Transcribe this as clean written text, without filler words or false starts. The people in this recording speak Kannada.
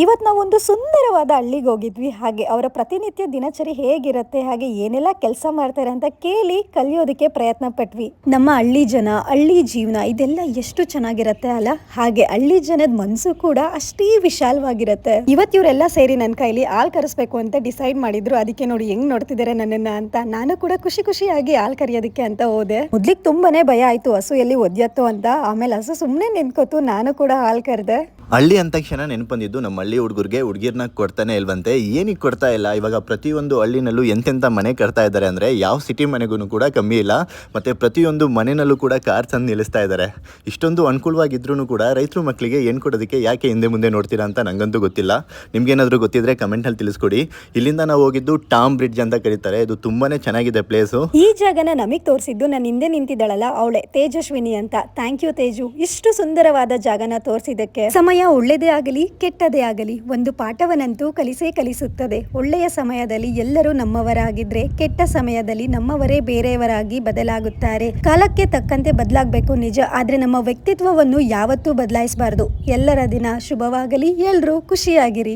ಇವತ್ತು ನಾವೊಂದು ಸುಂದರವಾದ ಹಳ್ಳಿಗೆ ಹೋಗಿದ್ವಿ. ಹಾಗೆ ಅವರ ಪ್ರತಿನಿತ್ಯ ದಿನಚರಿ ಹೇಗಿರುತ್ತೆ, ಹಾಗೆ ಏನೆಲ್ಲ ಕೆಲಸ ಮಾಡ್ತಾರೆ ಅಂತ ಕೇಳಿ ಕಲಿಯೋದಕ್ಕೆ ಪ್ರಯತ್ನ ಪಟ್ವಿ. ನಮ್ಮ ಹಳ್ಳಿ ಜನ, ಹಳ್ಳಿ ಜೀವನ ಇದೆಲ್ಲ ಎಷ್ಟು ಚೆನ್ನಾಗಿರುತ್ತೆ ಅಲ್ಲ. ಹಾಗೆ ಹಳ್ಳಿ ಜನದ ಮನಸ್ಸು ಕೂಡ ಅಷ್ಟೇ ವಿಶಾಲವಾಗಿರುತ್ತೆ. ಇವತ್ತು ಇವರೆಲ್ಲ ಸೇರಿ ನನ್ನ ಕೈಲಿ ಹಾಲ್ ಕರೆಸ್ಬೇಕು ಅಂತ ಡಿಸೈಡ್ ಮಾಡಿದ್ರು. ಅದಕ್ಕೆ ನೋಡಿ ಹೆಂಗ್ ನೋಡ್ತಿದ್ದಾರೆ ನನ್ನನ್ನ ಅಂತ. ನಾನು ಕೂಡ ಖುಷಿ ಖುಷಿಯಾಗಿ ಹಾಲ್ ಕರಿಯೋದಕ್ಕೆ ಅಂತ ಹೋದೆ. ಮೊದ್ಲಿಗೆ ತುಂಬಾನೇ ಭಯ ಆಯ್ತು, ಹಸು ಎಲ್ಲಿ ಒದ್ಯತ್ತು ಅಂತ. ಆಮೇಲೆ ಹಸು ಸುಮ್ನೆ ನಿಂತ್ಕೋತು, ನಾನು ಕೂಡ ಹಾಲ್ ಕರೆದೆ. ಹಳ್ಳಿ ಅಂದ ತಕ್ಷಣ ನೆನಪಂದಿದ್ದು ನಮ್ಮ ಹಳ್ಳಿ ಹುಡುಗರಿಗೆ ಹುಡುಗಿರ್ನ ಕೊಡ್ತಾನೆ ಇಲ್ವಂತೆ. ಏನಕ್ಕೆ ಕೊಡ್ತಾ ಇಲ್ಲ, ಇವಾಗ ಪ್ರತಿಯೊಂದು ಹಳ್ಳಿನಲ್ಲೂ ಎಂತೆಂಥ ಮನೆ ಕಟ್ತಾ ಇದ್ದಾರೆ ಅಂದರೆ ಯಾವ ಸಿಟಿ ಮನೆಗೂ ಕೂಡ ಕಮ್ಮಿ ಇಲ್ಲ. ಮತ್ತು ಪ್ರತಿಯೊಂದು ಮನೆಯಲ್ಲೂ ಕೂಡ ಕಾರ್ ತಂದು ನಿಲ್ಲಿಸ್ತಾ ಇದ್ದಾರೆ. ಇಷ್ಟೊಂದು ಅನುಕೂಲವಾಗಿದ್ರೂ ಕೂಡ ರೈತರು ಮಕ್ಕಳಿಗೆ ಏನು ಕೊಡೋದಕ್ಕೆ ಯಾಕೆ ಹಿಂದೆ ಮುಂದೆ ನೋಡ್ತೀರಾ ಅಂತ ನನಗಂತೂ ಗೊತ್ತಿಲ್ಲ. ನಿಮ್ಗೇನಾದರೂ ಗೊತ್ತಿದ್ರೆ ಕಮೆಂಟಲ್ಲಿ ತಿಳಿಸ್ಕೊಡಿ. ಇಲ್ಲಿಂದ ನಾವು ಹೋಗಿದ್ದು ಟಾಮ್ ಬ್ರಿಡ್ಜ್ ಅಂತ ಕರೀತಾರೆ. ಇದು ತುಂಬಾ ಚೆನ್ನಾಗಿದೆ ಪ್ಲೇಸು. ಈ ಜಾಗನ ನಮಗೆ ತೋರಿಸಿದ್ದು ನನ್ನ ಹಿಂದೆ ನಿಂತಿದ್ದಾಳಲ್ಲ ಅವಳೆ, ತೇಜಸ್ವಿನಿ ಅಂತ. ಥ್ಯಾಂಕ್ ಯು ತೇಜು, ಇಷ್ಟು ಸುಂದರವಾದ ಜಾಗನ ತೋರಿಸಿದ್ದಕ್ಕೆ. ಸಮಯ ಒಳ್ಳೆಯದೇ ಆಗಲಿ ಕೆಟ್ಟದೇ ಆಗಲಿ ಒಂದು ಪಾಠವನ್ನಂತೂ ಕಲಿಸುತ್ತದೆ. ಒಳ್ಳೆಯ ಸಮಯದಲ್ಲಿ ಎಲ್ಲರೂ ನಮ್ಮವರಾಗಿದ್ರೆ, ಕೆಟ್ಟ ಸಮಯದಲ್ಲಿ ನಮ್ಮವರೇ ಬೇರೆಯವರಾಗಿ ಬದಲಾಗುತ್ತಾರೆ. ಕಾಲಕ್ಕೆ ತಕ್ಕಂತೆ ಬದಲಾಗಬೇಕು ನಿಜ, ಆದ್ರೆ ನಮ್ಮ ವ್ಯಕ್ತಿತ್ವವನ್ನು ಯಾವತ್ತೂ ಬದಲಾಯಿಸಬಾರದು. ಎಲ್ಲರ ದಿನ ಶುಭವಾಗಲಿ, ಎಲ್ಲರೂ ಖುಷಿಯಾಗಿರಿ.